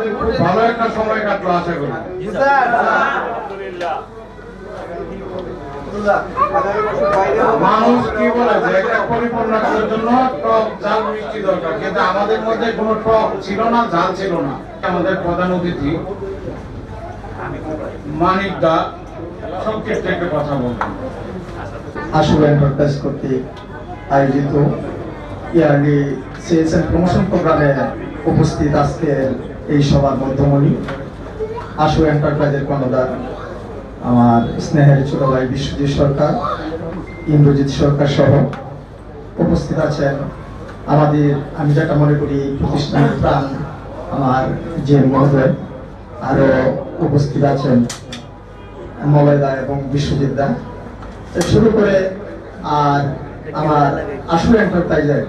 আমাদের খুব ভালো একটা সময় কাটলো আশা করি। মানুষ কি বলে যে একটা পরিপূর্ণ করার জন্য টক ঝাল মিষ্টি দরকার, কিন্তু আমাদের মধ্যে কোনো টক ছিল না, ঝাল ছিল না। আমাদের প্রধান অতিথি মানিক দা সংক্ষিপ্ত একটা কথা বলবেন। আশু এন্টারপ্রাইজ কর্তৃক আয়োজিত ইয়ারলি সেলস এন্ড প্রমোশন প্রোগ্রামে উপস্থিত আজকের এই সভার মধ্যমণি আশু এন্টারপ্রাইজের কর্ণধার আমার স্নেহের ছোট ভাই বিশ্বজিৎ সরকার, ইন্দ্রজিৎ সরকার সহ উপস্থিত আছেন আমাদের, আমি যেটা মনে করি প্রতিষ্ঠানের প্রাণ আমার যে মহোদয়, আরো উপস্থিত আছেন মলয়দা এবং বিশ্বজিৎ দা শুরু করে আর আমার আশু এন্টারপ্রাইজের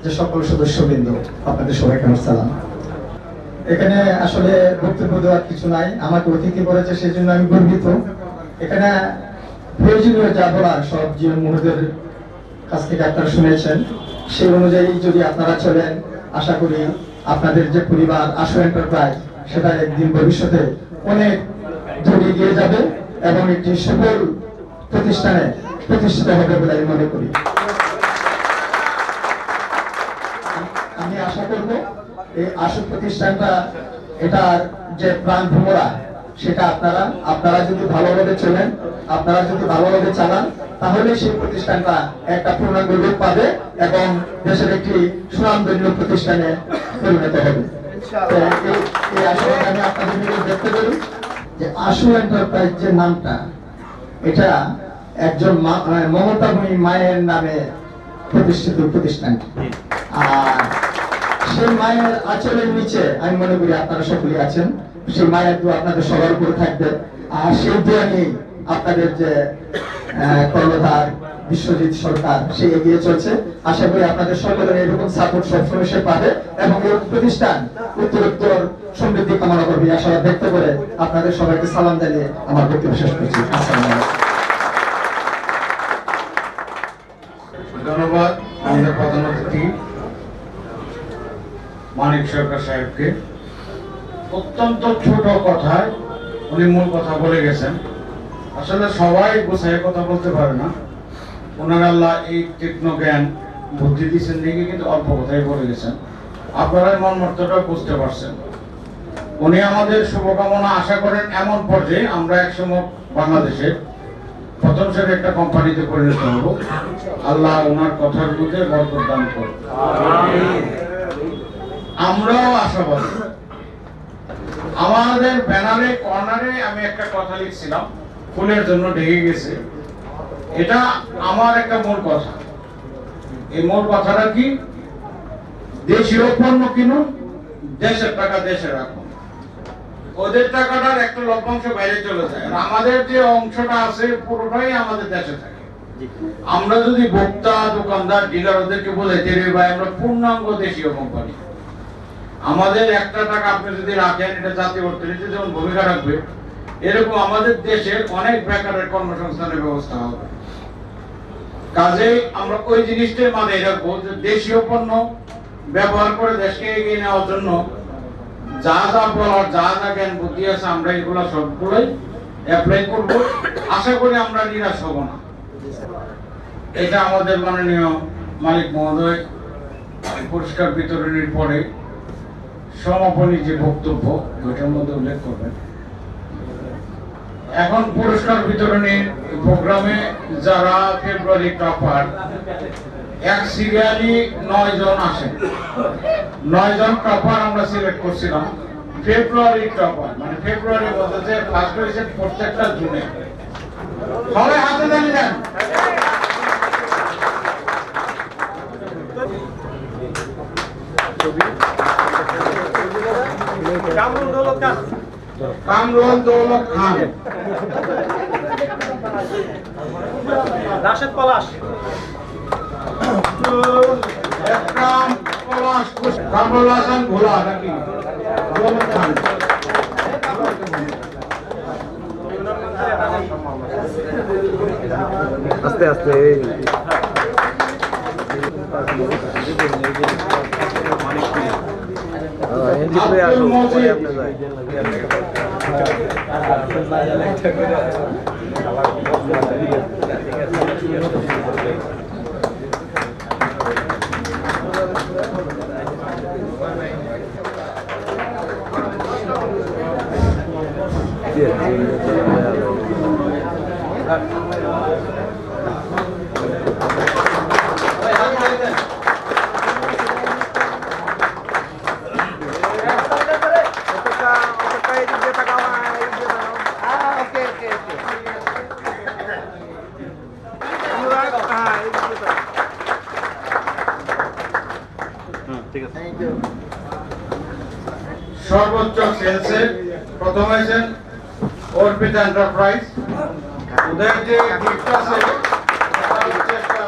যে সকল সদস্যবৃন্দ, আপনাদের সবাইকে আমার সালাম। এখানে আসলে বক্তব্য দেওয়ার কিছু নাই, আমাকে অতিথি করেছে সেই জন্য আমি গর্বিত। এখানে প্রয়োজনীয় যা বলার সব জীবন মহোদয়ের কাছ থেকে আপনারা শুনেছেন, সেই অনুযায়ী যদি আপনারা চলেন আশা করি আপনাদের যে পরিবার আশু এন্টারপ্রাইজ সেটা একদিন ভবিষ্যতে অনেক দূর এগিয়ে যাবে এবং একটি সফল প্রতিষ্ঠানে প্রতিষ্ঠিত হবে বলে আমি মনে করি। আমি আশা করব এই আশু প্রতিষ্ঠানটা এটার যে প্রাণ ভ্রমরা সেটা আপনারা যদি ভালোভাবে চলেন, আপনারা যদি ভালোভাবে চালান, তাহলে সেই প্রতিষ্ঠানটা একটা পূর্ণাঙ্গ রূপ পাবে এবং দেশের একটি সুনামধন্য প্রতিষ্ঠানে পরিণত হবে। এই আশা আমি আপনাদের নিয়ে দেখতে পারি যে আশু এন্টারপ্রাইজ যে নামটা, এটা একজন মমতাময়ী মায়ের নামে প্রতিষ্ঠিত প্রতিষ্ঠান। আর সেই মায়ের আঁচলের নিচে আমি মনে করি আপনারা সকলেই আছেন, সেই মায়ের দোয়া আপনাদের সবার উপরে থাকবে। আর সেই দোয়া নিয়ে আপনাদের যে কর্ণধার বিশ্বজিৎ সরকার সে এগিয়ে চলছে। আশা করি আপনাদের সকলের এরকম সাপোর্ট সবসময় সে পাবে এবং এই প্রতিষ্ঠান উত্তরোত্তর সমৃদ্ধি কামনা করবে আশাবাদ ব্যক্ত করে আপনাদের সবাইকে সালাম জানিয়ে আমার বক্তব্য শেষ করছি। আসসালামু আলাইকুম। ধন্যবাদ আমাদের প্রধান অতিথি মানিক সরকার সাহেবকে। অত্যন্ত ছোট কথায় উনি মূল কথা বলে গেছেন। আসলে সবাই গোছায় কথা বলতে পারে না, ওনার আল্লাহ এই তীক্ষ্ণ জ্ঞান বুদ্ধি দিচ্ছেন দেখে কিন্তু অল্প কথাই বলে গেছেন। আপনারা মন মর্তটা বুঝতে পারছেন। উনি আমাদের শুভকামনা আশা করেন এমন পর্যায়ে আমরা একসময় বাংলাদেশের প্রথম সারি একটা কোম্পানিতে পরিণত হব। আল্লাহ ওনার কথার মধ্যে বরকত দান করুন। আমরাও আশাবাদী। আমাদের ব্যানারে কর্নারে আমি একটা কথা লিখছিলাম, ফুলের জন্য ঢেকে গেছে। এটা আমার একটা মূল কথা। এই মূল কথাটা কি? দেশীয় পণ্য কিনুন, দেশের টাকা দেশে রাখুন। ওদের টাকাটার একটা লভ্যাংশ বাইরে চলে যায়, আর আমাদের যে অংশটা আছে পুরোটাই আমাদের দেশে থাকে। আমরা যদি ভোক্তা, দোকানদার, ডিলার ওদেরকে বলে দেবে ভাই আমরা পূর্ণাঙ্গ দেশীয় কোম্পানি, আমাদের একটা টাকা আপনি যদি রাখেন এটা জাতীয় অর্থনীতিতে যেমন ভূমিকা রাখবে, এরকম আমাদের দেশের অনেক বেকারের কর্মসংস্থানের ব্যবস্থা হবে। কাজেই আমরা ওই জিনিসটাই মাথায় রাখবো যে দেশীয় পণ্য ব্যবহার করে দেশকে এগিয়ে নেওয়ার জন্য যা যা বলার, যা যা জ্ঞান বুদ্ধি আছে আমরা এগুলো সবগুলোই অ্যাপ্লাই করব। আশা করি আমরা নিরাশ হব না। এটা আমাদের মাননীয় মালিক মহোদয় পুরস্কার বিতরণের পরে সমাপনী যে বক্তব্য ওইটার মধ্যে উল্লেখ করবেন। এখন পুরস্কার বিতরণী প্রোগ্রামে যারা ফেব্রুয়ারি টপার, এক সিরিয়ালি 9 জন আসেন। 9 জন টপার আমরা সিলেক্ট করছিলাম। ফেব্রুয়ারি টপার মানে ফেব্রুয়ারির মধ্যে যে ফার্স্ট হয়েছে প্রত্যেকটা জুনে। সবাই হাতে তালি দেন। কামরুল দৌলত খান, রাশেদ পলাশ, একরাম পলাশ, কামরুল হাসান ভোলা নাকি দৌলত খান। আস্তে আস্তে আব্দুল মজিদ, সর্বোচ্চ সেলসে প্রথম হয়েছেন অর্পিতা এন্টারপ্রাইজ। ওদের যে গিফট আছে এটা হচ্ছে একটা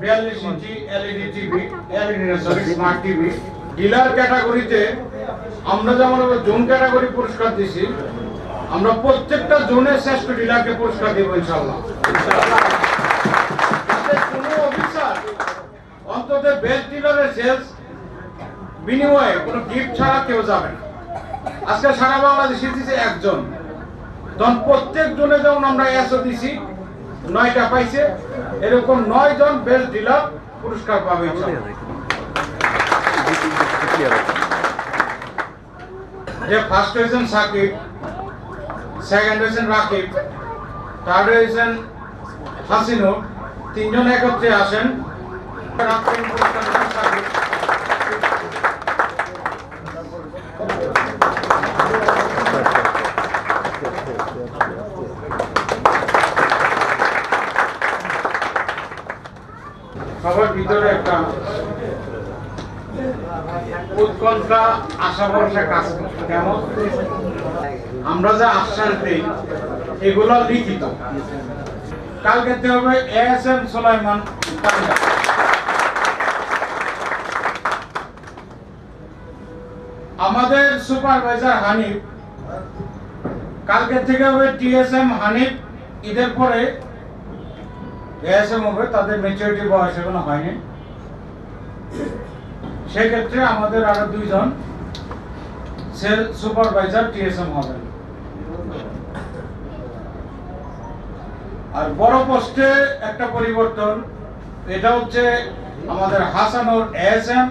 42 ইঞ্চি LED TV, smart TV. Dealer ক্যাটাগরিতে আমরা যেমন জোন ক্যাটাগরি পুরস্কার দিছি, আমরা প্রত্যেকটা জোনের শ্রেষ্ঠ ডিলারকে পুরস্কার দেব ইনশাআল্লাহ। কোনো অফিসার অন্তত বেস্ট ডিলারের সেলস বিনিময়ে কোনো গিফট ছাড়া কেউ যাবে না। আজকে সারা বাংলাদেশে দিছে একজন, তখন প্রত্যেক জনে যেমন আমরা এসও দিছি 9টা পাইছে, এরকম 9 জন বেস্ট ডিলার পুরস্কার পাবে। যে ফার্স্ট হয়েছেন সাকিব, সেকেন্ড হয়েছেন রাকিব, থার্ড হয়েছেন হাসিনুর, 3 জন একত্রে আসেন। সবার ভিতরে একটা উৎকণ্ঠা, আশা ভরসা কাজ করে। কেমন আমরা যা আশ্বাস দিই এগুলো লিখিত। কালকে হবে এএসএম সুলাইমান, আমাদের সুপারভাইজার হানিফ, কালকে থেকে হবে টিএসএম হানিফ। ঈদের পরে এএসএম হবে, তাদের ম্যাচুরিটি বয়স এখনো হয়নি। সেক্ষেত্রে আমাদের আরো 2 জন সেল সুপারভাইজার টিএসএম হবেন। আর বড় পোস্টে একটা পরিবর্তন, এটা হচ্ছে আমাদের হাসানুর এএসএম,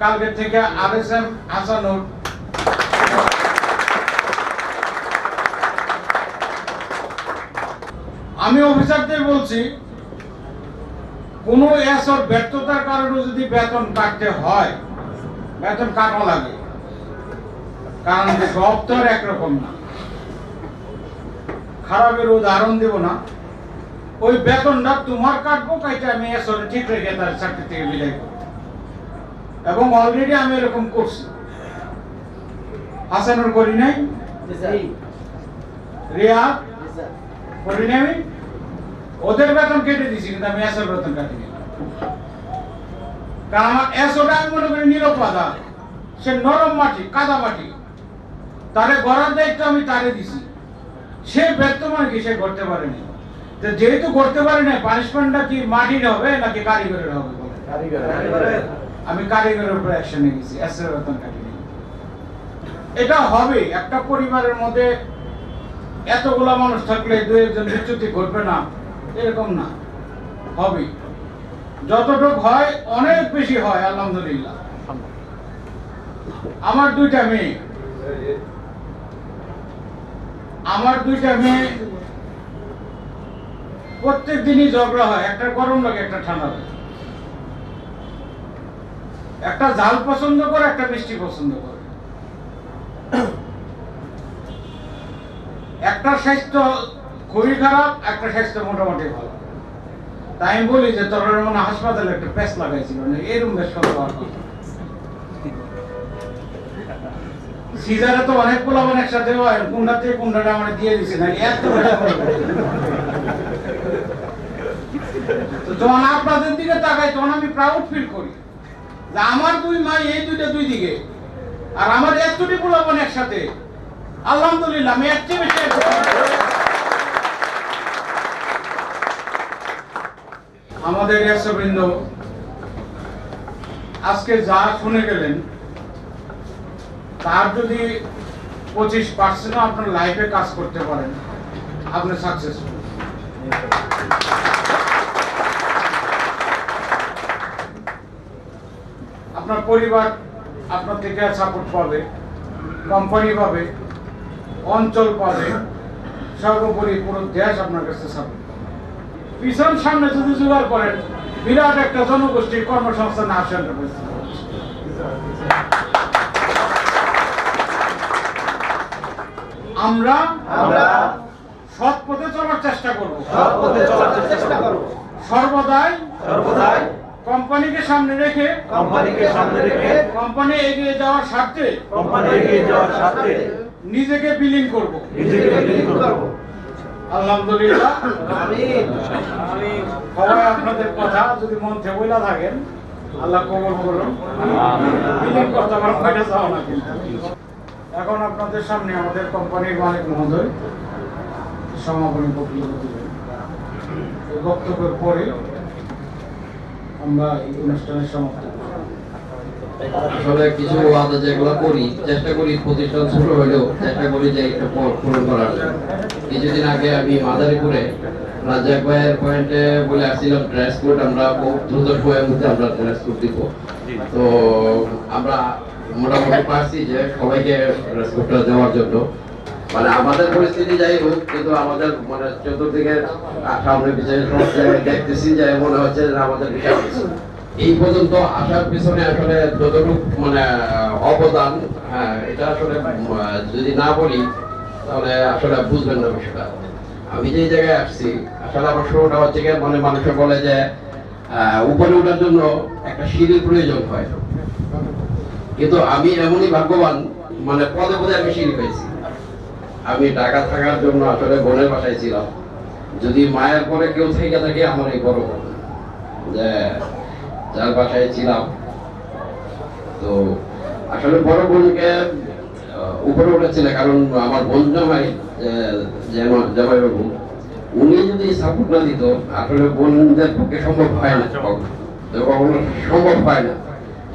কালকে থেকে আরএসএম হাসানুর। আমি অফিসারদের বলছি, কোনো এসর ব্যর্থতার কারণে যদি বেতন কাটতে হয়, বেতন কাটা লাগে, কারণ সব তো আর একরকম না। খারাপের উদাহরণ দেব না, ওই বেতনটা তোমার কাটবো, কাইটা আমি এসর ঠিক রেখে তার চাকরি থেকে বিদায় করবো। এবং অলরেডি আমি এরকম করছি। হাসানুর করি নাই, রিয়া করি নাই, আমি ওদের বেতন কেটে দিছি, কিন্তু আমি এসর বেতন কাটিনি। কারণ আমার এসওটা আমি মনে করি নিরপরাধ, সে নরম মাটি, কাদা মাটি, তারে গড়ার দায়িত্ব আমি তারে দিছি। সে ব্যর্থ মানে কি, সে করতে পারেনি। তো যেহেতু করতে পারে না, পানিশমেন্টটা কি মাটির হবে নাকি কারিগরের হবে? আমি কারিগরের উপর অ্যাকশন নিয়ে গেছি, এসএর বেতন কাটিনি। এটা হবে, একটা পরিবারের মধ্যে এতগুলা মানুষ থাকলে 2-1 বিচ্যুতি ঘটবে না এরকম না, হবে। যতটুকু হয় অনেক বেশি হয়, আলহামদুলিল্লাহ। আমার 2টা মেয়ে, প্রত্যেক দিনই ঝগড়া হয়, একটা গরম লাগে একটা ঠান্ডা লাগে। একটা ঝাল পছন্দ করে, একটা মিষ্টি পছন্দ করে। একটা স্বাস্থ্য খুবই খারাপ, একটা স্বাস্থ্য মোটামুটি ভালো। তাই আমি বলি যে তোর মনে হাসপাতালে একটা প্যাচ লাগাইছিল, এরকম বেশ সিজারে তো অনেক পোলাপান একসাথে হয়, কোনটা থেকে কোনটা আমার দিয়ে দিছে না, এত যখন আপনাদের দিকে তাকাই তখন আমি প্রাউড ফিল করি যে আমার 2 মা এই 2 দিকে, আর আমার এতটি পোলাপান একসাথে, আলহামদুলিল্লাহ। আমি এর চেয়ে বেশি আমাদের বৃন্দ আজকে যা শুনে গেলেন, তার যদি 25% আপনার লাইফে কাজ করতে পারেন, আপনি সাকসেসফুল। আপনার পরিবার আপনার থেকে সাপোর্ট পাবে, কোম্পানি পাবে, অঞ্চল পাবে, সর্বোপরি পুরো দেশ আপনার কাছে সাপোর্ট পাবে। পিছন সামনে যদি জোগাড় করেন, বিরাট একটা জনগোষ্ঠীর কর্মসংস্থান আসেন। আমরা সৎ পথে চলার চেষ্টা করব, সর্বদাই কোম্পানিকে সামনে রেখে কোম্পানি এগিয়ে যাওয়ার স্বার্থে নিজেকে বিলীন করব। আলহামদুলিল্লাহ। সবাই আপনাদের কথা যদি মন থেকে বইলা থাকেন, আল্লাহ কবুল করুন। বিলীন করতে পারেন, বাইরে যাও না। কিন্তু এখন আপনাদের সামনে আমাদের কোম্পানির মালিক মহোদয় সমাপনী বক্তব্য দিবেন। এই বক্তব্যের পরে আমরা এই অনুষ্ঠানের সমাপ্ত করব। আসলে কিছু ওয়াদা যেগুলো করি, চেষ্টা করি প্রতিষ্ঠান ছোট হলেও চেষ্টা করি যে একটু পূরণ করার জন্য। কিছুদিন আগে আমি মাদারীপুরে রাজ্জাক ভাইয়ের পয়েন্টে বলে আসছিলাম ড্রেস কোড আমরা খুব দ্রুত সময়ের মধ্যে আমরা ড্রেস কোড দিব। তো আমরা মোটামুটি পারছি যে সবাইকে ড্রেস কোডটা দেওয়ার জন্য। মানে আমাদের পরিস্থিতি যাই হোক, কিন্তু আমাদের মানে চতুর্দিকে সামনে পিছনে সব জায়গায় দেখতেছি যে মনে হচ্ছে যে আমাদের বিষয় এই পর্যন্ত আসার পিছনে আসলে যতটুকু মানে অবদান, হ্যাঁ এটা আসলে যদি না বলি তাহলে আসলে বুঝবেন না বিষয়টা। আমি যে জায়গায় আসছি আসলে আমার শুরুটা হচ্ছে গিয়ে মানে মানুষে বলে যে উপরে ওঠার জন্য একটা সিঁড়ির প্রয়োজন হয়, কিন্তু আমি এমনই ভাগ্যবান মানে পদে পদে আমি সিঁড়ি পেয়েছি। আমি ঢাকা থাকার জন্য আসলে বোনের বাসায় ছিলাম। যদি মায়ের পরে কেউ থেকে থাকে আমার এই বড় বোন, যে যার বাসায় ছিলাম। তো আসলে বড় বোনকে উপরে উঠেছিল কারণ আমার বোন জামাই জামাইবাবু উনি যদি সাপোর্ট না দিত আসলে বোনদের পক্ষে সম্ভব হয় না, কখনো সম্ভব হয় না।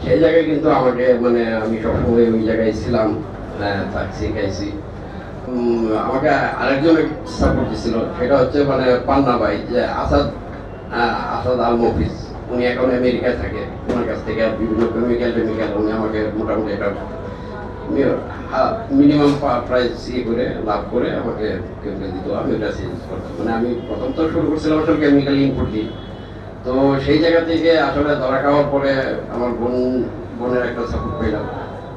সেই জায়গায় কিন্তু আমাকে মানে আমি সবসময় ওই জায়গায় ছিলাম, থাকছি খাইছি। আমাকে আরেকজন সাপোর্ট দিছিল, সেটা হচ্ছে মানে পান্না ভাই, যে আসাদ আল মফিজ। উনি এখন আমেরিকায় থাকে, ওনার কাছ থেকে বিভিন্ন কেমিক্যাল উনি আমাকে মোটামুটি একটা মিনিমাম প্রাইস করে লাভ করে আমাকে কেমিক্যাল দিত। আমি ওটা চেঞ্জ করতাম। মানে আমি প্রথম তো শুরু করছিলাম আসলে কেমিক্যাল ইনপুট দিই। তো সেই জায়গা থেকে আসলে ধরা খাওয়ার পরে আমার বোনের একটা সাপোর্ট পেলাম।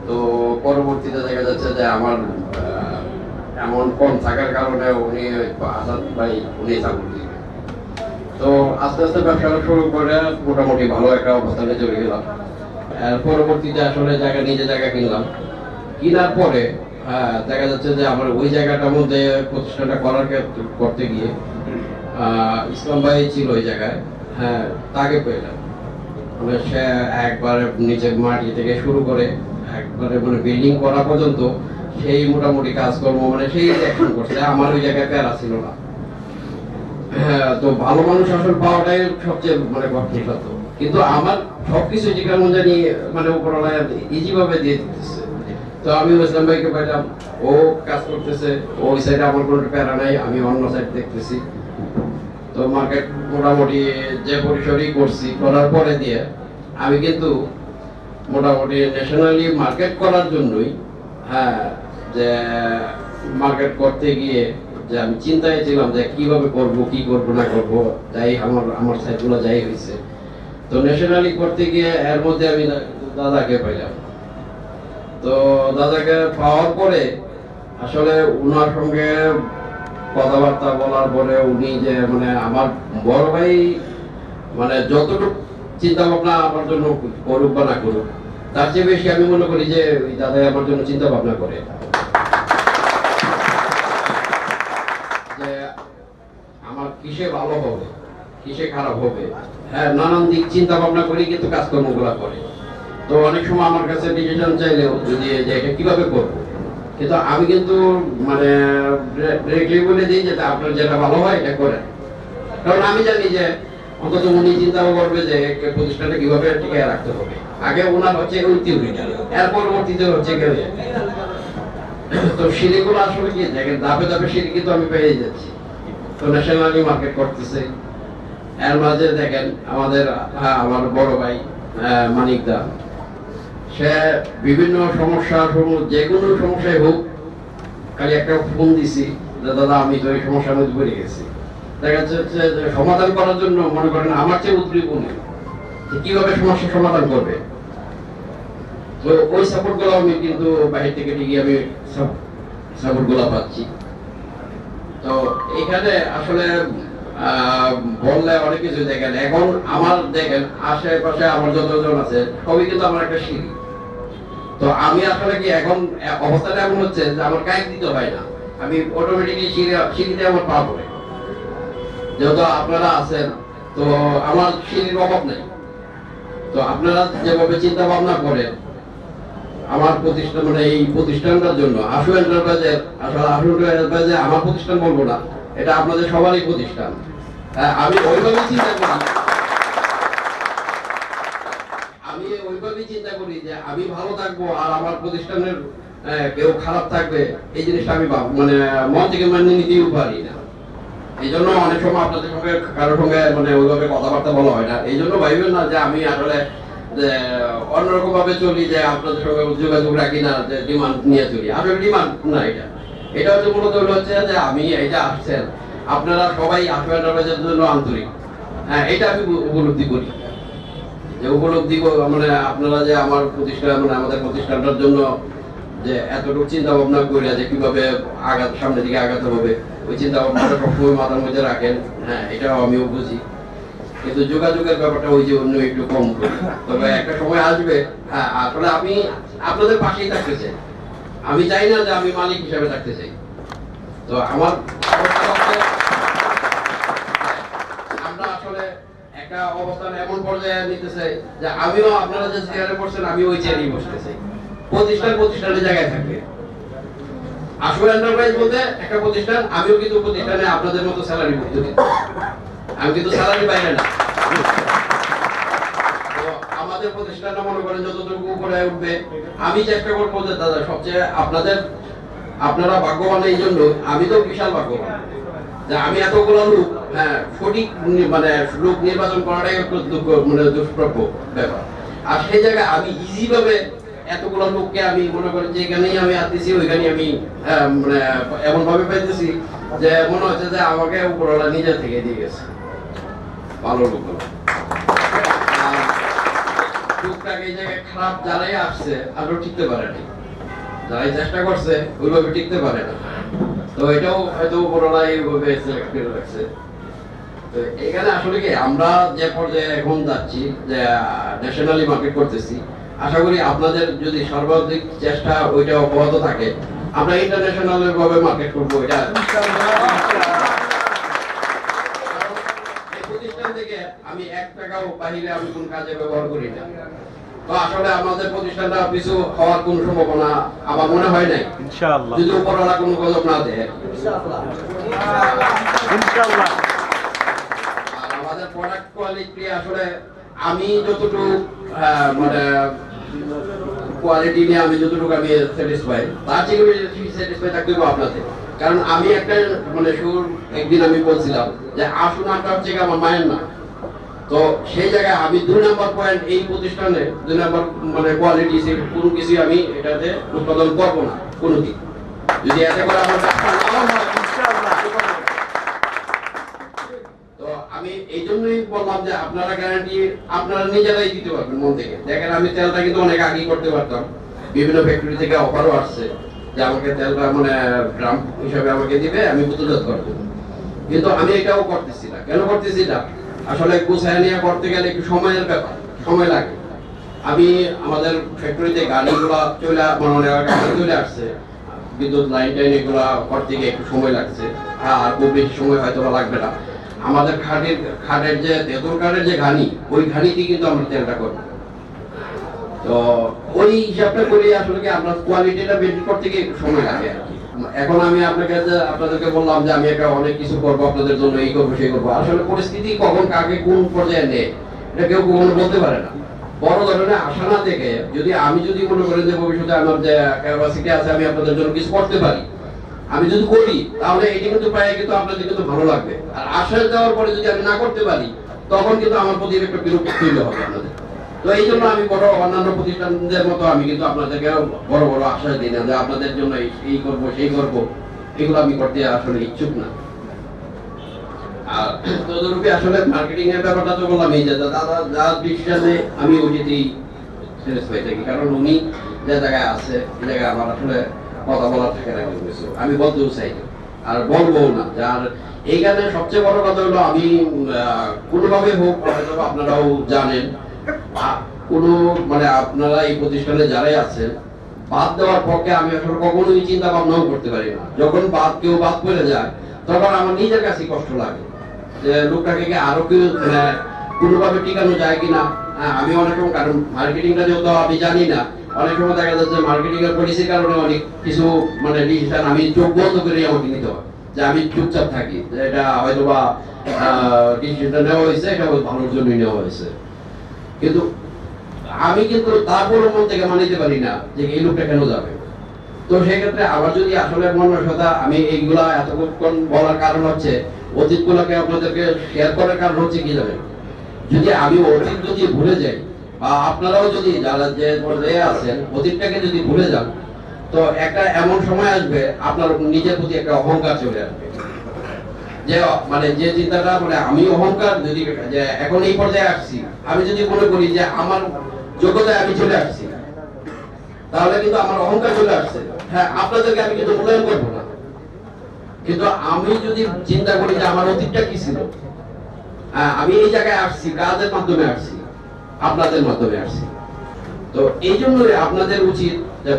তো পরবর্তীতে দেখা যাচ্ছে যে আমার এমন কম থাকার কারণে উনি আসাদ ভাই উনি সাপোর্ট দিলেন। তো আস্তে আস্তে ব্যবসাটা শুরু করে মোটামুটি ভালো একটা অবস্থানে চলে গেলাম। পরবর্তীতে আসলে নিজে জায়গা কিনলাম। কেনার পরে দেখা যাচ্ছে যে আমার ওই জায়গাটার মধ্যে প্রতিষ্ঠানটা করতে গিয়ে ইসলাম ভাই ছিল ওই জায়গায়, তাকে পেলাম। মানে সে একবারে নিচে মাটি থেকে শুরু করে একবারে মানে বিল্ডিং করা পর্যন্ত সেই মোটামুটি কাজকর্ম মানে সেই অ্যাকশন করছে। আমার ওই জায়গায় প্যারা ছিল না। তো ভালো মানুষ আসলে পাওয়াটাই সবচেয়ে মানে কষ্টসাধ্য, কিন্তু আমার সবকিছু যেখানে জানি মানে উপরওয়ালা ইজি ভাবে দিয়ে দিতেছে। তো আমি ইসলাম ভাইকে পাইলাম, ও কাজ করতেছে, ওই সাইডে আমার কোনো প্যারা নাই, আমি অন্য সাইড দেখতেছি। তো মার্কেট মোটামুটি যে পরিসরই করছি, করার পরে দিয়ে আমি কিন্তু মোটামুটি ন্যাশনালি মার্কেট করার জন্যই যে মার্কেট করতে গিয়ে যে আমি চিন্তায় ছিলাম যে কিভাবে করব, কি করব না করব, যাই আমার সাইডগুলো যাই হয়েছে। তো ন্যাশনালি করতে গিয়ে এর মধ্যে আমি দাদাকে পাইলাম। তো দাদাকে পাওয়ার পরে আসলে উনার সঙ্গে কথাবার্তা বলার পরে উনি যে মানে আমার বড় ভাই মানে যতটুকু চিন্তা ভাবনা আমার জন্য করুক বা না করুক, তার চেয়ে বেশি আমি মনে করি যে ওই দাদাই আমার জন্য চিন্তা ভাবনা করে, যে আমার কিসে ভালো হবে, কিসে খারাপ হবে। নানান দিক চিন্তা ভাবনা করি কিন্তু কাজকর্মগুলা করে। তো অনেক সময় আমার কাছে ডিসিশন চাইলেও যদি যে এটা কিভাবে করবো, কিন্তু আমি কিন্তু মানে ডিরেক্টলি বলে দিই যে আপনার যেটা ভালো হয় এটা করেন। কারণ আমি জানি যে অন্তত উনি চিন্তাও করবে যে প্রতিষ্ঠানটা কিভাবে টিকিয়ে রাখতে হবে। আগে ওনার হচ্ছে ওই থিওরিটা, এর পরবর্তীতে হচ্ছে তো সিঁড়িগুলো আসলে কি দেখেন, ধাপে ধাপে সিঁড়ি কিন্তু আমি পেয়ে যাচ্ছি। তো ন্যাশনালি মার্কেট করতেছে, এর মাঝে দেখেন আমাদের আমার বড় ভাই মানিক দা, সে বিভিন্ন সমস্যা, যে কোনো সমস্যায় হোক, খালি একটা ফোন দিছি যে দাদা আমি তো এই সমস্যার মধ্যে পড়ে গেছি, দেখা যাচ্ছে যে সমাধান করার জন্য মনে করেন আমার চেয়ে উদ্গ্রীব উনি, যে কিভাবে সমস্যার সমাধান করবে। তো ওই সাপোর্ট গুলো আমি কিন্তু বাহির থেকে ঠিকই আমি সাপোর্ট গুলো পাচ্ছি। তো এখানে আসলে বললে অনেক কিছু দেখেন, এখন আমার দেখেন আশেপাশে আমার যতজন আছে সবই কিন্তু আমার একটা সিঁড়ি। তো আমি আসলে কি এখন অবস্থাটা এমন হচ্ছে যে আমার কায়িক দিতে হয় না, আমি অটোমেটিকলি সিঁড়িতে আমার পা পড়ে, যেহেতু আপনারা আছেন তো আমার সিঁড়ির অভাব নেই। তো আপনারা যেভাবে চিন্তা ভাবনা করেন আমার প্রতিষ্ঠান, মানে এই প্রতিষ্ঠানটার জন্য আশু এন্টারপ্রাইজের, আসলে আশু এন্টারপ্রাইজে আমার প্রতিষ্ঠান বলবো না, এটা আপনাদের সবারই প্রতিষ্ঠান। আমি ওইভাবেই চিন্তা করি যে আমি ভালো থাকবো আর আমার প্রতিষ্ঠানের কেউ খারাপ থাকবে, এই জিনিসটা আমি মানে মন থেকে মেনে নিতেও পারি না। এই জন্য অনেক সময় আপনাদের সঙ্গে কারোর সঙ্গে মানে ওইভাবে কথাবার্তা বলা হয় না। এই জন্য ভাইবেন না যে আমি আসলে অন্যরকম ভাবে চলি, যে আপনাদের সঙ্গে যোগাযোগ রাখি না, যে ডিমান্ড নিয়ে চলি। আসলে ডিমান্ড না, এটা হচ্ছে মূলত হচ্ছে যে আমি এইটা আসছেন আপনারা সবাই আপনাদের জন্য আন্তরিক, হ্যাঁ এটা আমি উপলব্ধি করি, যে উপলব্ধি মানে আপনারা যে আমার প্রতিষ্ঠান, মানে আমাদের প্রতিষ্ঠানটার জন্য যে এতটুকু চিন্তা ভাবনা করে যে কিভাবে সামনের দিকে আগাতে হবে, ওই চিন্তা ভাবনাটা সবসময় মাথার মধ্যে রাখেন, হ্যাঁ এটাও আমিও বুঝি। কিন্তু যোগাযোগের ব্যাপারটা ওই যে অন্য একটু কম করি। তবে একটা সময় আসবে, হ্যাঁ আসলে আমি আপনাদের পাশেই থাকতে চাই, আমি চাই না যে আমি মালিক হিসাবে থাকতে চাই। তো আমার আমরা আসলে একটা অবস্থান এমন পর্যায়ে নিতে চাই যে আমিও আপনারা যে চেয়ারে বসছেন আমি ওই চেয়ারেই বসতে চাই, প্রতিষ্ঠানের জায়গায় থাকবে। আশু এন্টারপ্রাইজ বলতে একটা প্রতিষ্ঠান, আমিও কিন্তু প্রতিষ্ঠানে আপনাদের মতো স্যালারি ভুক্ত দিই, আমি কিন্তু স্যালারি বাইরে না। তো আমাদের প্রতিষ্ঠানটা মনে করেন যতটুকু উপরে উঠবে, আমি চেষ্টা করবো যে দাদা সবচেয়ে আপনারা ভাগ্যবান এই জন্য, আমি তো বিশাল ভাগ্যবান যে আমি এতগুলো লোক, হ্যাঁ সঠিক মানে লোক নির্বাচন করাটাই একটু মানে দুষ্প্রাপ্য ব্যাপার। আর সেই জায়গায় আমি ইজি ভাবে এতগুলো লোককে আমি মনে করি যেখানেই আমি আসতেছি ওইখানেই আমি মানে এমন ভাবে পাইতেছি যে মনে হচ্ছে যে আমাকে উপরওয়ালা নিজে থেকে দিয়ে গেছে ভালো লোকগুলো। টুকটাক এই জায়গায় খারাপ যারাই আসছে আরো টিকতে পারেনি, যারাই চেষ্টা করছে ওইভাবে টিকতে পারে না। তো এটাও হয়তো উপরওয়ালা এইভাবে সিলেক্ট করে রাখছে। তো এখানে আসলে কি আমরা যে পর্যায়ে এখন যাচ্ছি, যে ন্যাশনালি মার্কেট করতেছি, আশা করি আপনাদের যদি সর্বাধিক চেষ্টা ওইটা অব্যাহত থাকে, আমরা ইন্টারন্যাশনাল ভাবে মার্কেট করবো। এটা এই প্রতিষ্ঠান থেকে আমি 1 টাকাও বাহিরে আমি কোন কাজে ব্যবহার করি না। তো আসলে আমাদের প্রতিষ্ঠানটা কিছু হওয়ার কোন সম্ভাবনা আমার মনে হয় নাই, ইনশাআল্লাহ, যদি উপরওয়ালা কোনো গজব না দেয়, ইনশাআল্লাহ। আর আমাদের প্রোডাক্ট কোয়ালিটি আসলে আমি যতটুকু মানে কোয়ালিটি নিয়ে আমি যতটুকু আমি স্যাটিসফাই, তার থেকে বেশি স্যাটিসফাই থাকতে হবে আপনাদের। কারণ আমি একটা মানে একদিন আমি বলছিলাম যে আশু নামটা হচ্ছে আমার মায়ের নাম। তো সেই জায়গায় আমি 2 নম্বর পয়েন্ট এই প্রতিষ্ঠানে 2 নম্বর মানে কোয়ালিটি কোনো কিছু আমি এটাতে উৎপাদন করবো না কোনো দিন, যদি এতে করে আমার তো আমি এই জন্যই বললাম যে আপনারা গ্যারান্টি আপনারা নিজেরাই দিতে পারবেন মন থেকে। দেখেন আমি তেলটা কিন্তু অনেক আগেই করতে পারতাম, বিভিন্ন ফ্যাক্টরি থেকে অফারও আসছে যে আমাকে তেলটা মানে গ্রাম হিসাবে আমাকে দিবে, আমি বোতলজাত করবো, কিন্তু আমি এটাও করতেছি না। কেন করতেছি না? আসলে গুছায় নিয়ে করতে গেলে একটু সময়ের ব্যাপার, সময় লাগে। আমি আমাদের ফ্যাক্টরিতে গাড়িগুলো চলে আসছে, বিদ্যুৎ লাইন টাইন এগুলো করতে গিয়ে একটু সময় লাগছে, আর খুব বেশি সময় হয়তো লাগবে না। আমাদের খাটের যে তেঁতুল কাঠের যে ঘানি, ওই ঘানিতে কিন্তু আমরা তেলটা করবো। তো ওই হিসাবটা করে আসলে কি আমরা কোয়ালিটিটা মেনটেন করতে গিয়ে একটু সময় লাগে আর কি। এখন আমি আপনাদেরকে বললাম যে আমি একটা অনেক কিছু করবো আপনাদের জন্য, এই করবো সেই করবো, আসলে পরিস্থিতি কখন কাকে কোন পর্যায়ে নেয় এটা কেউ কখনো বলতে পারে না। বড় ধরনের আশা না থেকে আমি যদি মনে করেন যে ভবিষ্যতে আমার যে ক্যাপাসিটি আছে আমি আপনাদের জন্য কিছু করতে পারি, আমি যদি করি তাহলে এটি কিন্তু প্রায় কিন্তু আপনাদের কিন্তু ভালো লাগবে। আর আশ্বাস দেওয়ার পরে যদি আমি না করতে পারি তখন কিন্তু আমার প্রতি একটা বিরক্তি তৈরি হবে আপনাদের। তো এই জন্য আমি বড় অন্যান্য প্রতিষ্ঠানদের মতো আমি কিন্তু আপনাদেরকে বড় বড় আশ্বাস দিই না যে আপনাদের জন্য এই করবো সেই করবো, এগুলো আমি করতে আসলে ইচ্ছুক না। আর তদরূপে আসলে মার্কেটিং এর ব্যাপারটা তো বললাম, এই যে দাদা যা ডিসিশনে আমি ওইটাতেই স্যাটিসফাই থাকি, কারণ উনি যে জায়গায় আছে এই জায়গায় আমার আসলে কথা বলার থাকে না কিছু, আমি বলতেও চাই আর বলবো না। আর এইখানে সবচেয়ে বড় কথা হলো আমি কোনোভাবে হোক, হয়তো আপনারাও জানেন, কোনো মানে আপনারা এই প্রতিষ্ঠানে যারাই আছেন বাদ দেওয়ার পক্ষে আমি আসলে কখনোই চিন্তা ভাবনাও করতে পারি না। যখন কেউ বাদ পড়ে যায় তখন আমার নিজের কাছে কষ্ট লাগে যে লোকটাকে আরো কেউ কোনোভাবে টিকানো যায় কিনা। আমি অনেক সময়, কারণ মার্কেটিংটা যেহেতু আমি জানি না, অনেক সময় দেখা যাচ্ছে মার্কেটিং এর পলিসির কারণে অনেক কিছু মানে ডিসিশন আমি চোখ বন্ধ করে আমাকে নিতে হয়, যে আমি চুপচাপ থাকি, এটা হয়তো বা ডিসিশনটা নেওয়া হয়েছে এটা ভালোর জন্যই নেওয়া হয়েছে, কিন্তু আমি কিন্তু তারপরও মন থেকে মানিতে পারি না যে এই লোকটা কেন যাবে। তো সেক্ষেত্রে আবার যদি আসলে মনসতা আমি এইগুলা এতক্ষণ বলার কারণ হচ্ছে অতীত গুলাকে আপনাদেরকে শেয়ার করার কারণ হচ্ছে কি জানেন, যদি আমি অতীত যদি ভুলে যাই বা আপনারাও যদি যারা যে পর্যায়ে আছেন অতীতটাকে যদি ভুলে যান, তো একটা এমন সময় আসবে আপনার নিজের প্রতি একটা অহংকার চলে আসবে, যে মানে যে চিন্তাটা মানে আমি অহংকার যদি যে এখন এই পর্যায়ে আসছি, আমি যদি মনে করি যে আমার যোগ্যতায় আমি চলে আসছি, তাহলে কিন্তু আমার অহংকার চলে আসছে। হ্যাঁ, আপনাদেরকে আমি কিন্তু মূল্যায়ন করবো না, কিন্তু আমি যদি চিন্তা করি যে আমার অতীতটা কি ছিল, আমি এই জায়গায় আসছি কাজের মাধ্যমে আসছি, আপনাদের মাধ্যমে আসছি। তো এই জন্য আপনাদের উচিত যে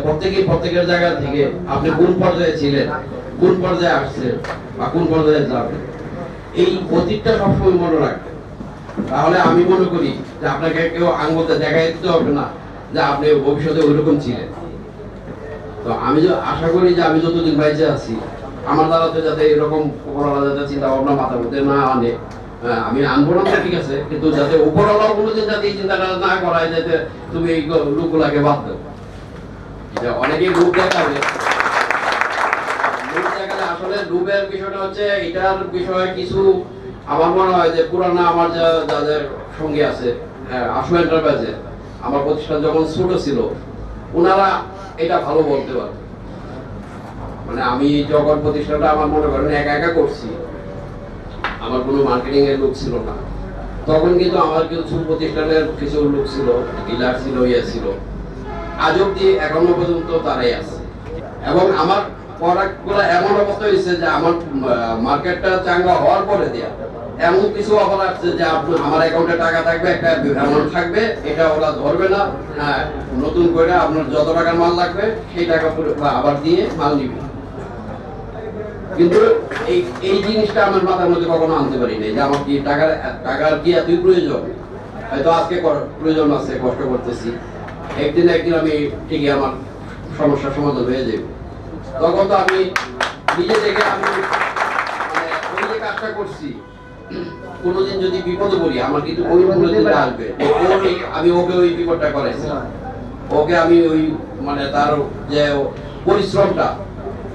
প্রত্যেকের জায়গা থেকে আপনি কোন পর্যায়ে ছিলেন, কোন পর্যায়ে আসছেন বা কোন পর্যায়ে যাবেন, এই অতীতটা সবসময় মনে রাখবেন। তাহলে আমি মনে করি যে আপনাকে কেউ আঙ্গুলতে দেখাই দিতে হবে না যে আপনি ভবিষ্যতে ওইরকম ছিলেন। তো আমি আশা করি যে আমি যতদিন বাইচে আছি আমার দ্বারাতে যাতে এরকম উপরওয়ালা যাতে চিন্তা ভাবনা মাথার মধ্যে না আনে, আমি আনবো না তো ঠিক আছে, কিন্তু যাতে উপরওয়ালা কোনোদিন যাতে এই চিন্তাটা না করায় যাতে তুমি এই লোকগুলাকে বাদ দাও। অনেকেই লোক দেখাবে, আসলে লোভের বিষয়টা হচ্ছে এটার বিষয়ে কিছু আমার মনে হয় যে পুরানা আমার যাদের সঙ্গে আছে আশু এন্টারপ্রাইজে আমার প্রতিষ্ঠান যখন ছোট ছিল ওনারা এটা ভালো বলতে পারে। মানে আমি যখন প্রতিষ্ঠানটা আমার মনে করেন একা একা করছি, আমার কোনো মার্কেটিং এর লোক ছিল না, তখন কিন্তু আমার কিছু প্রতিষ্ঠানের কিছু লোক ছিল, ডিলার ছিল, ছিল, আজ অব্দি এখনো পর্যন্ত তারাই আছে। এবং আমার প্রোডাক্টগুলো এমন অবস্থা হয়েছে যে আমার মার্কেটটা চাঙ্গা হওয়ার পরে দেয়া এমন কিছু অফার আসছে যে আমার অ্যাকাউন্টে টাকা থাকবে, একটা অ্যামাউন্ট থাকবে, এটা ওরা ধরবে না, নতুন করে আপনার যত টাকার মাল লাগবে সেই টাকা আবার দিয়ে মাল নিবে। কিন্তু এই জিনিসটা আমার মাথার মধ্যে কখনো আনতে পারি নাই যে আমার কি টাকার কি এতই প্রয়োজন, হয়তো আজকে প্রয়োজন আছে, কষ্ট করতেছি, একদিন আমি ঠিকই আমার সমস্যার সমাধান হয়ে যাবে। তখন তো আমি নিজে থেকে আমি মানে ওই যে কাজটা করছি, কোনোদিন যদি বিপদে পড়ি আমার কিন্তু ওই বিপদটা আসবে, আমি ওকে ওই বিপদটা করাইছিলাম, ওকে আমি ওই মানে তার যে পরিশ্রমটা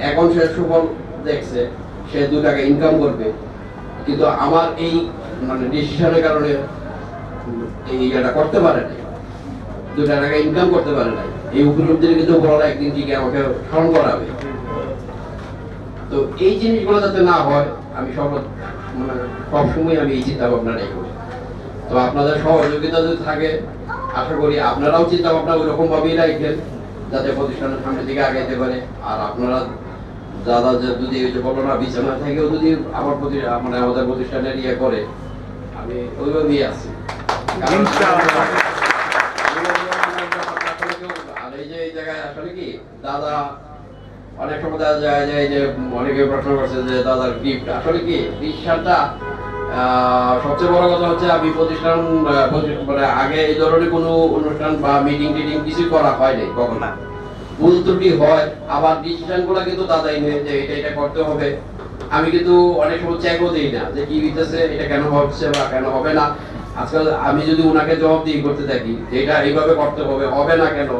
এখন সে সুফল দেখছে, সে 2 টাকা ইনকাম করবে, কিন্তু আমার এই মানে ডিসিশনের কারণে এই এটা করতে পারে না, 2 টাকা ইনকাম করতে পারে না। এই উপলব্ধির কিন্তু বড় একদিন ঠিক আমাকে স্মরণ করাবে। তো এই জিনিসগুলো যাতে না হয় আমি সবসময় আমি এই চিন্তা ভাবনাটাই করি। তো আপনাদের সহযোগিতা যদি থাকে আশা করি আপনারাও চিন্তা ভাবনা ওই রকম ভাবেই রাখবেন যাতে প্রতিষ্ঠানের সামনের দিকে আগাইতে পারে। আর আপনারা দাদা যদি ওই যে বলো না বিছানা থেকেও যদি আমার মানে আমাদের প্রতিষ্ঠানের ইয়ে করে, আমি ওইভাবেই আছি। আর এই যে এই জায়গায় আসলে কি দাদা অনেক সময় দেখা যায় যে অনেকে প্রশ্ন করছে যে দাদার গিফট আসলে কি প্রতিষ্ঠানটা সবচেয়ে বড় কথা হচ্ছে আমি প্রতিষ্ঠান মানে আগে এই ধরনের কোনো অনুষ্ঠান বা মিটিং টিটিং কিছু করা হয়নি কখনো। ভুল ত্রুটি হয়, আবার ডিসিশন গুলো কিন্তু দাদাই নেয় যে এটা করতে হবে। আমি কিন্তু অনেক সময় চেকও দিই না যে কি হইতেছে, এটা কেন হচ্ছে বা কেন হবে না। আজকাল আমি যদি উনাকে জবাবদিহি করতে থাকি যে এটা এইভাবে করতে হবে, হবে না কেন,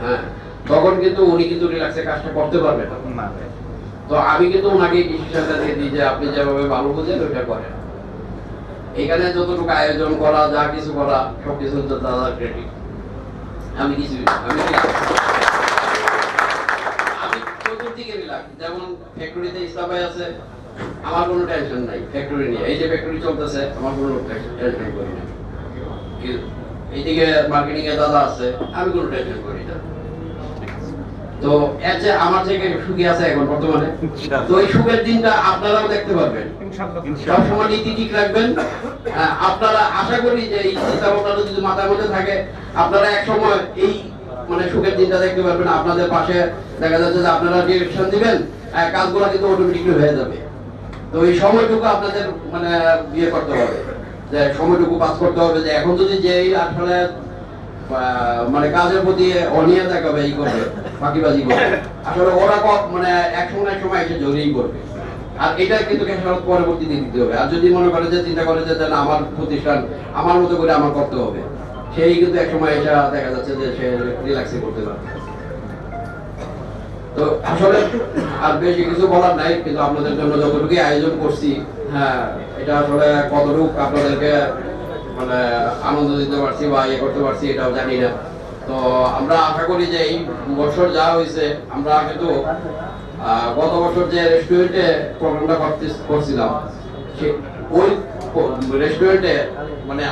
হ্যাঁ, তখন কিন্তু উনি কিন্তু রিল্যাক্সে কাজটা করতে পারবেন না। তো আমি কিন্তু ওনাকে ডিসিশনটা দিয়ে দিই যে আপনি যেভাবে ভালো বুঝেন ওইটা করেন। এখানে যতটুকু আয়োজন করা, যা কিছু করা, সবকিছু তো দাদার ক্রেডিট। আমি কিছু আমি চতুর্দিকে রিল্যাক্স। যেমন ফ্যাক্টরিতে ইসলাম ভাই আছে, আমার কোনো টেনশন নাই ফ্যাক্টরি নিয়ে। এই যে ফ্যাক্টরি চলতেছে, আমার কোনো টেনশন করি না। এইদিকে মার্কেটিং এ দাদা আছে, আমি কোনো টেনশন করি না। তো এর যে আমার যে সুখী আছে এখন বর্তমানে, তো এই সুখের দিনটা আপনারাও দেখতে পারবেন। সবসময় নীতি ঠিক রাখবেন। আপনারা আশা করি যে এই চিন্তা ভাবনা যদি মাথার মধ্যে থাকে, আপনারা এক সময় এই মানে সুখের দিনটা দেখতে পারবেন। আপনাদের পাশে দেখা যাচ্ছে যে আপনারা ডিরেকশন দিবেন, কাজগুলো কিন্তু অটোমেটিকলি হয়ে যাবে। তো এই সময়টুকু আপনাদের মানে বিয়ে করতে হবে, যে সময়টুকু পাস করতে হবে। যে এখন যদি যে আসলে মানে কাজের প্রতি অনিয়া দেখাবে, এই করবে, ফাঁকিবাজি করবে, আসলে ওরা মানে এক সময় এসে জড়িয়েই করবে। আর এটা কিন্তু পরবর্তীতে দিতে হবে। আর যদি মনে করে যে চিন্তা করে যে না আমার প্রতিষ্ঠান আমার মতো করে আমার করতে হবে, সেই কিন্তু এক সময় এটা দেখা যাচ্ছে যে সে রিল্যাক্সে করতে পারবে। তো আসলে আর বেশি কিছু বলার নাই, কিন্তু আপনাদের জন্য যতটুকু আয়োজন করছি, হ্যাঁ, এটা আসলে কতটুকু আপনাদেরকে মানে আনন্দ দিতে পারছি বা ইয়ে করতে পারছি এটাও জানি না। তো আমরা আশা করি যে এই বছর যা হয়েছে, আমরা কিন্তু গত বছর যে রেস্টুরেন্টে প্রোগ্রামটা করছিলাম, ওই রেস্টুরেন্টে মানে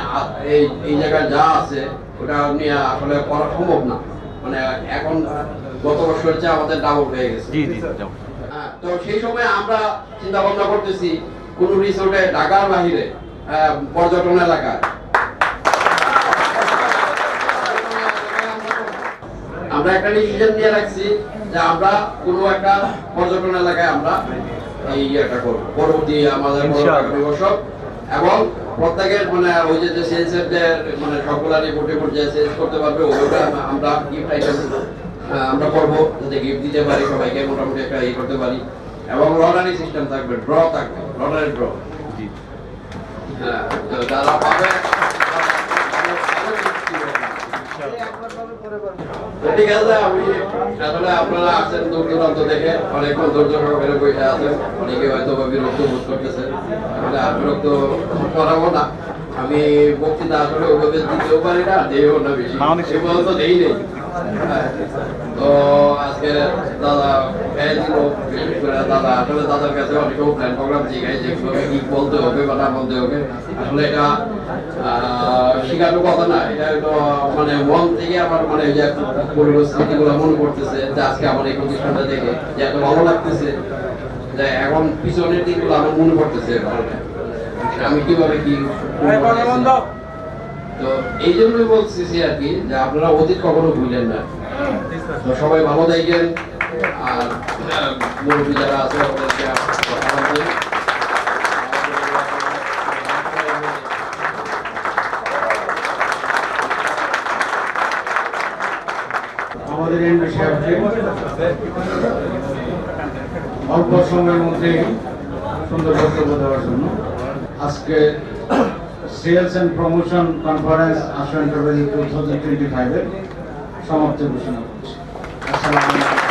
এই জায়গায় যা আছে ওটা নিয়ে আসলে করা সম্ভব না। মানে এখন গত বছর চেয়ে আমাদের ডাবল হয়ে গেছে। তো সেই সময় আমরা চিন্তা ভাবনা করতেছি কোন রিসোর্টে ঢাকার বাহিরে পর্যটন এলাকায় আমরা একটা ডিসিশন নিয়ে রাখছি যে আমরা কোনো একটা পর্যটন এলাকায় আমরা এই ইয়েটা করব পরবর্তী আমাদের বছর। এবং প্রত্যেকের মানে ওই যে সেলসের যে মানে সবগুলা রিপোর্ট যে সেলস করতে পারবে ওইটা আমরা গিফট আইটেম আমরা করবো, যাতে গিফট দিতে পারি সবাইকে, মোটামুটি একটা ইয়ে করতে পারি। এবং লটারি সিস্টেম থাকবে, ড্র থাকবে, লটারি ড্র। হ্যাঁ, তো যারা পাবে ঠিক আছে। আমি আসলে আপনারা আসছেন দূর দূরান্ত থেকে, অনেকক্ষণ ধৈর্য সহকারে বসে আছেন, অনেকে হয়তো বিরক্ত বোধ করতেছে। আসলে আর বিরক্ত করাবো না। আমি বক্তৃতা আসলে ওভাবে দিতেও পারি না, দেও না বেশি, সে পর্যন্ত দেই নেই। তো আজকে দাদা দিল, বিশেষ করে দাদা আসলে দাদার কাছে অনেক প্ল্যান প্রোগ্রাম জিজ্ঞাসা যে কি বলতে হবে বা না বলতে হবে। আসলে এটা শিখানোর কথা না, এটা হলো মানে মন থেকে আমার মানে যে পরিস্থিতি গুলো মনে করতেছে যে আজকে আমার এই প্রতিষ্ঠানটা দেখে যে এত ভালো লাগতেছে, যে এখন পিছনের দিকগুলো আমার মনে পড়তেছে আমি কিভাবে কি। তো এই জন্যই বলতেছি আর কি যে আপনারা অতীত কখনো ভুলেন না। তো সবাই ভালো থাকেন, আর মুরব্বী যারা আছে ওদেরকে আমাদের এমডি সাহেবকে অল্প সময়ের মধ্যে সুন্দর বক্তব্য দেওয়ার জন্য আজকে sales and promotion conference Asha enterprise 2025 এর সমাপ্তি ঘোষণা করছি। আসসালামু আলাইকুম।